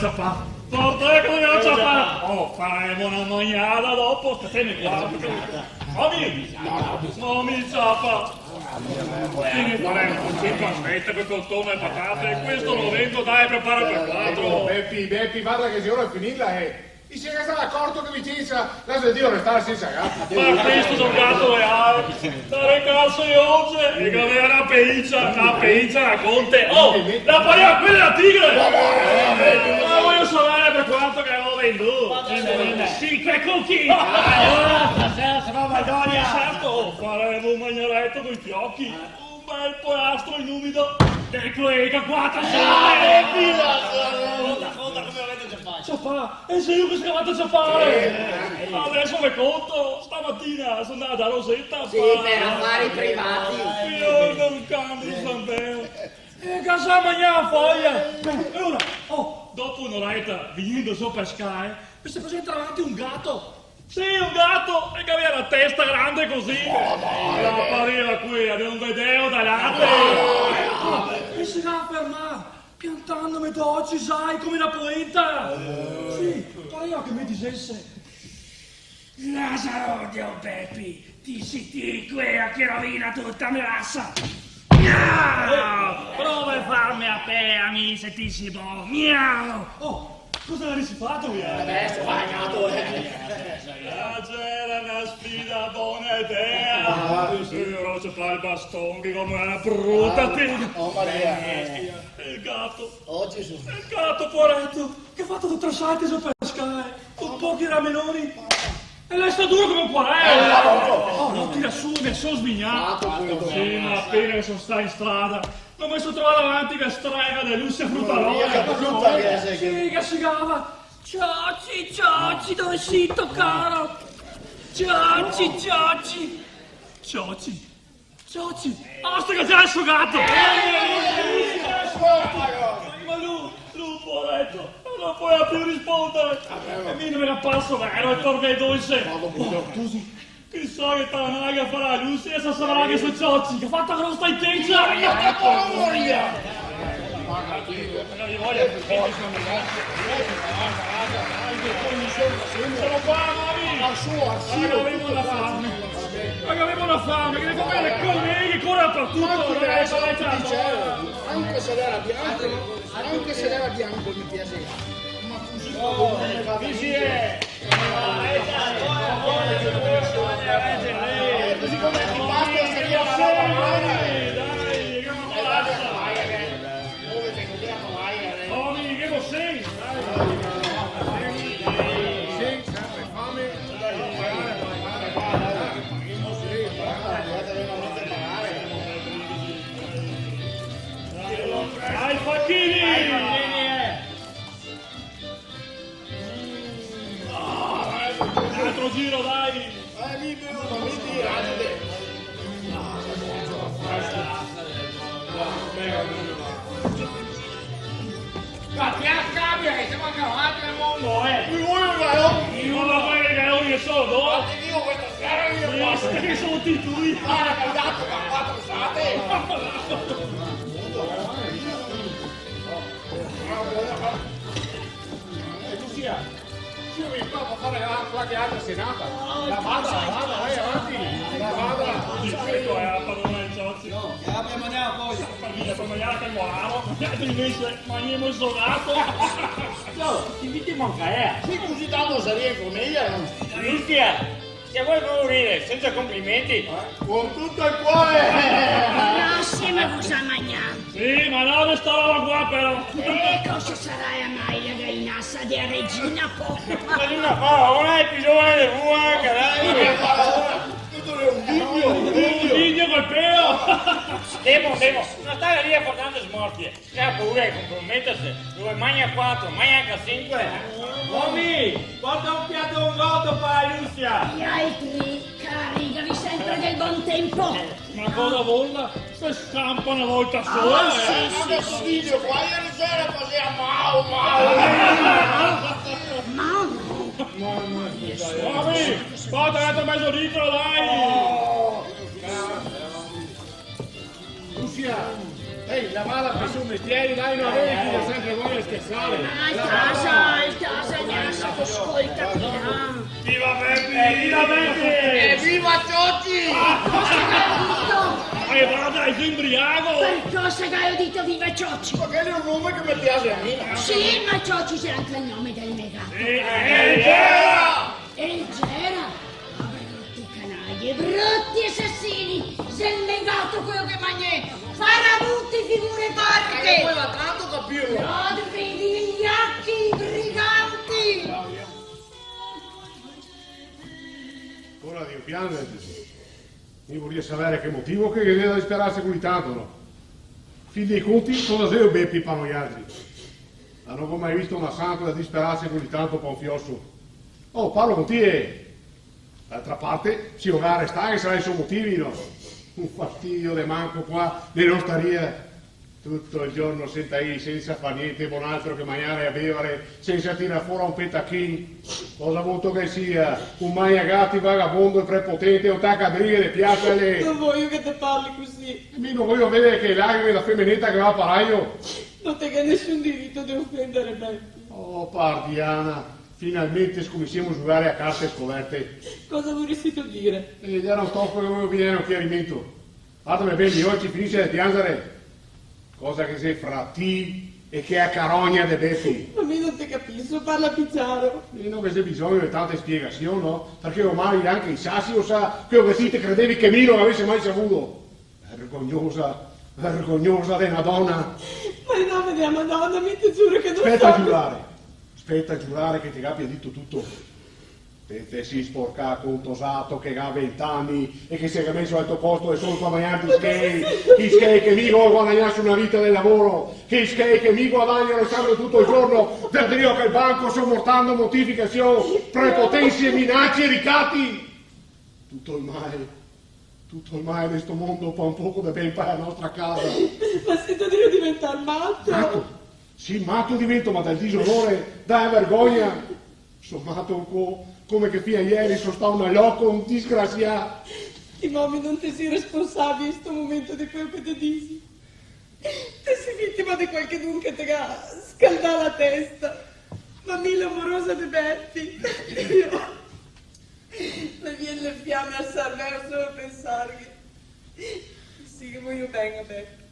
ciappà. Porta che dobbiamo ciappà. Oh, faremo una magnata dopo. Statemi qua. Mommy ciappa. Quindi faremo un 5 con cottone e patate. Questo lo vendo, dai, prepara per 4. Beppi, guarda che se ora è finita ti sei stato accorto che Vicenza la Dio restare senza gatto. Ma questo sono gatto reale. Stare cazzo di oggi e che aveva una peiccia, una conte. Oh, la paglia quella è la tigre. Ma voglio sapere per quanto che avevo venduto. Sì, che con chi? Stasera se no Madonia. Certo, faremo un magnoletto con i fiocchi. Un bel polastro in umido. E clega 4 Conta come avete già fatto. Ciappà, e sei io che sei chiamato a ciappare? Adesso le conto, stamattina sono andata a Rosetta. Sì, per affari privati. Io non cambio San Bene. E casa mangiava foglia. E ora, dopo un'oretta, venendo su per Sky, mi si presenta davanti un gatto. Sì, un gatto, e che aveva la testa grande così. La appariva qui, non vedevo da latte. E si va a fermare, piantandomi d'oggi, sai, come una poeta. Sì, pareva che mi dicesse: Lazzaro, Dio Peppi, ti si quella che rovina tutta la rassa. Miau! Prova a farmi a pe, amici, se ti si può. Miau! Oh, cosa avresti fatto, via? Adesso bagnato, C'era una sfida buona idea. Io ci fa il bastone come una brutta tigre. Oh Maria. Il gatto. Oh Gesù. Il gatto, poveretto, che ha fatto tutto salti su per Sky, con pochi ramenoni. E lei sta duro come un quarello. Non tira su, ne sono sbignato. Sì, ma appena che sono stato in strada, l'ho messo trovato davanti che strega di Lucia Fruttaroli. Sì, che sigava. Cioci, dove sei, caro? Cioci. Basta che già è suo gatto. Ma lui, poveretto, non può più rispondere. E mi me la passo vero e tornei dolce. Chissà che tanaga farà Lucia e se saprà che sono Ciocci, che ha fatto grossa intesa. Sono qua, mami! Avevo una fame, che ne fa bene con me, che corre dappertutto. Anche se era bianco mi piaceva. Ma Chi si è? così come ti basta seria la Dai, che ma palazza! Tommy, che lo sei? Dai, facchini! Un altro giro, dai! Ma ti cambia che siamo avanti nel mondo, Non lo fai che non io sono, no? Ti dico questa sera io Basta che sono titoli! guarda che il gatto che ha 4 sate. E tu sia, io mi provo a fare qualche altra senata. La vada, vai avanti. La vada. Questo è la padrona del Ciocci. Andiamo poi. Famiglia, per mangiare che muoiamo. Invece mangiamo il sonato. Ti invitiamo anche, Sì, così tanto saria in famiglia. Lucia, se vuoi morire senza complimenti, Con tutto il cuore. No, sì, ma cosa mangiamo? Sì, ma no, questa roba qua però. E cosa sarà mai la gallinassa di Regina Po? ma di una parola, episodio di buona, carai. Tutto è un video. Un digno col pelo. Devo, non stare lì a portare smorfie. Se ha paura di compromettersi, dove mangia 4, mangia anche 5. Uomini, porta un piatto e un voto per Lucia. Gli altri, caricavi sempre del buon tempo. Ma cosa vuole? Se scampa una volta sola, Adesso video qua ieri sera faceva mau. Mami, porta l'altro mezzo litro, dai. Lucia, Ehi, la mala per suo mestiere, dai, non è che sempre vuole scherzare. Il casa, gnassa, ascoltami, no? Viva Beppi! Viva Beppi! Evviva Ciocci! Cosa che hai udito? E vada, è imbriaco! Per cosa che hai udito viva Ciocci? Ma che è un nome che mi piace a me? Sì, ma Ciocci c'è anche il nome del negato. E c'era! Brutti canaglie, brutti assassini! Se il negato quello che mangiè, farà tutti figure Che parte! poi va tanto capirlo! No, vedi gli occhi briganti! Ora Dio piange. Io voglio sapere che motivo che viene da disperarsi così tanto, no? Fin dei conti, sono zio Beppi fanno gli altri. Ma non ho mai visto una santa da disperarsi così tanto per un fiosso. Oh, parlo con te. D'altra parte, si dovrà restare, sarai i suoi motivi, no? Un fastidio de manco qua, nell'osteria. Tutto il giorno senza fare niente, buon altro che mangiare e bevere, senza tirare fuori un petachin. Cosa molto che sia, un mangiagatti vagabondo e prepotente, un taccadrighe, piacere. Non voglio che te parli così. Io non voglio vedere che lacrime da femminetta che va a paraio. Non te che hai nessun diritto di offendere Beppi. Oh, pardiana, finalmente scominciamo a giocare a carte scoperte. Cosa vorresti tu dire? E gli era un tocco che volevo venire un chiarimento. Fatemi bene, oggi finisce di piangere. Cosa che sei fra te e che è carogna de Beppi. Ma io non ti capisco, parla più chiaro. E non che c'è bisogno di tante spiegazioni, no? Perché ormai anche i sassi lo sa che che te credevi che Milo non avesse mai saputo. Vergognosa di una donna. Ma in nome della Madonna mi ti giuro che non Aspetta a giurare che ti abbia detto tutto. Te si sporca con tosato che ha 20 anni e che si è messo al tuo posto e solo per mangiare chi skate che mi guadagnarsi una vita del lavoro, chi skate che mi guadagnano sempre tutto il giorno, per dire che il banco sommortando mortificazione, prepotenze, minacce e ricatti. Tutto il male di questo mondo fa un poco di ben per la nostra casa. Ma sento di diventare matto. Sì, matto divento, ma dal disonore, dalla vergogna. Sono matto un po' come che fino a ieri sono stato un loco, un disgraziato. Ti mammi non ti sei responsabile in questo momento di quello che ti dici. Ti sei vittima di qualche dunque che ti ha scaldato la testa. Ma mi l'amorosa di Beppi. Io... Mi viene le fiamme al cervello solo a pensare che... Sì, che voglio bene a Beppi.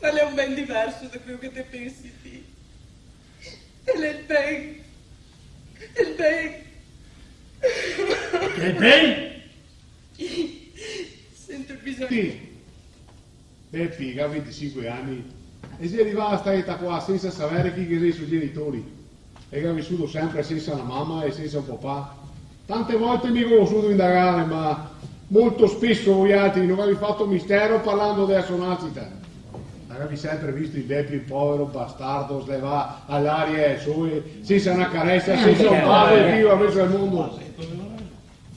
Ma lei è un ben diverso da quello che te pensi te. E lei è il ben. Il ben. Il ben? Sento il bisogno. Sì. Beppi, che ha 25 anni, e si è arrivata a questa età qua senza sapere chi sono i suoi genitori. E che ha vissuto sempre senza una mamma e senza un papà. Tante volte mi ho conosciuto indagare, ma molto spesso voi altri non avevi fatto mistero parlando della sua nascita. Avevi sempre visto il Beppi, il povero bastardo, sleva all'aria sue, senza una carezza, senza un padre vivo a mezzo del mondo.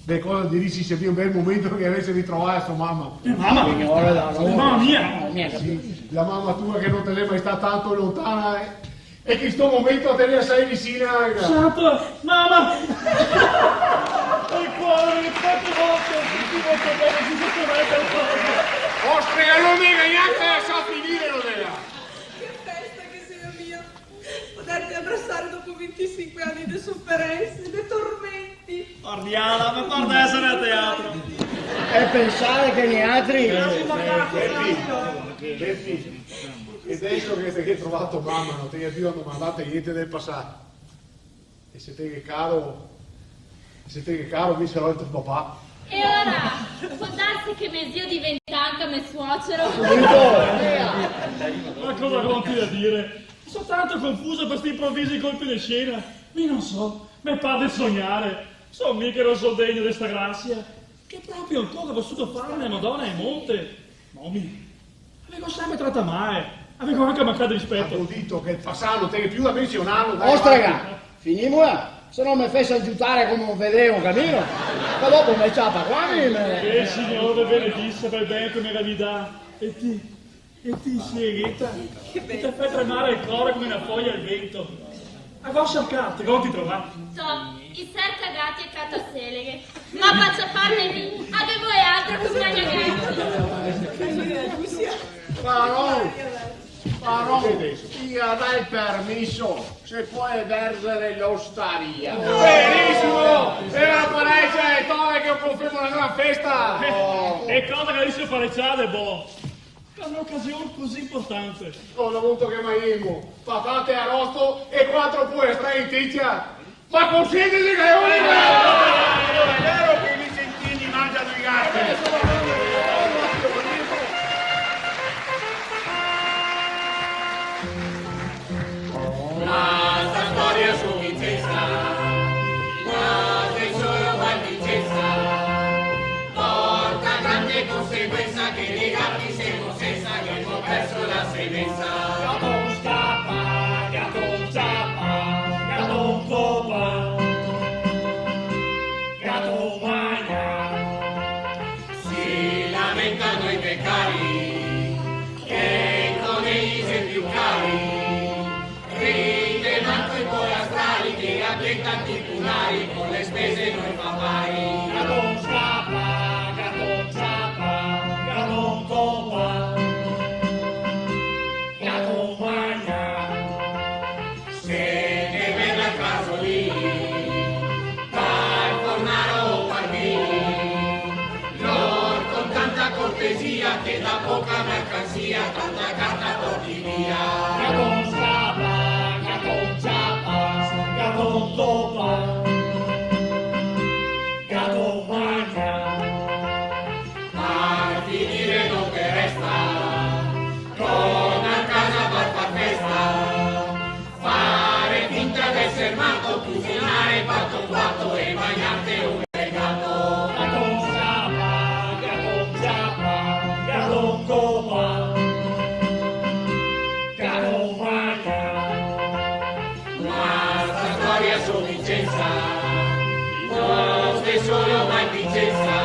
Beh, cosa dici se sia un bel momento che avesse ritrovato sua mamma? Mamma mia! Sì, la mamma tua che non te l'è mai stata tanto lontana e che in questo momento te ne sei vicina. Santo! Mamma! Il cuore, quante volte ti voglio bene, si sottomette il cuore! Ostre, non mi neanche sa finire, non era! Che festa che sei mia! Poterti abbracciare dopo 25 anni di sofferenze, di tormenti. Parliala, ma guarda essere a teatro! E pensare che gli altri... Beppi, e adesso che ti hai trovato mamma, non ti hai più domandato niente del passato. E se te che caro mi sarà il tuo papà. E ora, può darsi che mio zio diventa anche mio suocero? Ma cosa conti da dire? Sono tanto confuso per questi improvvisi colpi di scena. Io non so, mi pare di sognare. So mica non so degno di sta grazia. Che proprio ancora ho vissuto farne, Madonna e monte. Mommy, avevo sempre trattato male. Avevo anche mancato di rispetto. Ho detto che il passato te che più da menzionarlo. Ostrega, finimola. Se non mi fai aggiutare come un vedevo un cammino, ma dopo mi ciapa qua. Che Signore benedisse per ben come gravità. E ti sighetta. Che ti fai tremare il cuore come una foglia al vento. A vostra carta, come ti trovate? So, i ser cagati e cataseleghe. Ma faccia farne lì, avevo e altro che un Però, io dai il permesso se puoi versare l'osteria. Benissimo! E la parecchia è tale che confermo la gran festa! E cosa che adesso parecciate, boh? Per un'occasione così importante. Ho avuto che maimo, patate arrosto e 4 puestre in ticcia! Ma consentite che è È vero che i vicentini mangiano i gatti. Ma sta storia su Vincenza, la del solo mal Vincenza, porta grande conseguenza che dei gatti siamo senza che hanno perso la semenza. Gatto scappa, gatto zappa, gatto copa, gatto magna. Si lamentano i beccari che con egli sei più cari. Ride manco i tuoi astrali che abbietano i punari con le spese noi papari. Gatto scappa, gatto zappa, gatto copa, gatto magna. Se ne vede il caso lì, dal Fornaro Pardini, lor con tanta cortesia che da poca mercanzia tanta carta porti via. Gatto scappa, gatto zappa, gatto copa, gatto magna. A finire non che resta, con a casa per far festa, fare finta d'essere matto, cucinare fatto fatto e bagnarti un bel gatto. Gatto scappa, gatto zappa, gatto copa, gatto magna. Ma sta storia su Vincenza, non sei solo mai Vincenza,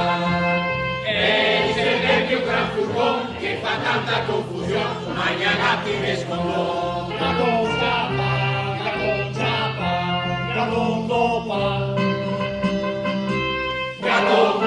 è il più gran furbon che fa tanta confusione, ma gli agatti nascondono. Gatto scappa, gatto zappa, gatto copa, Gatto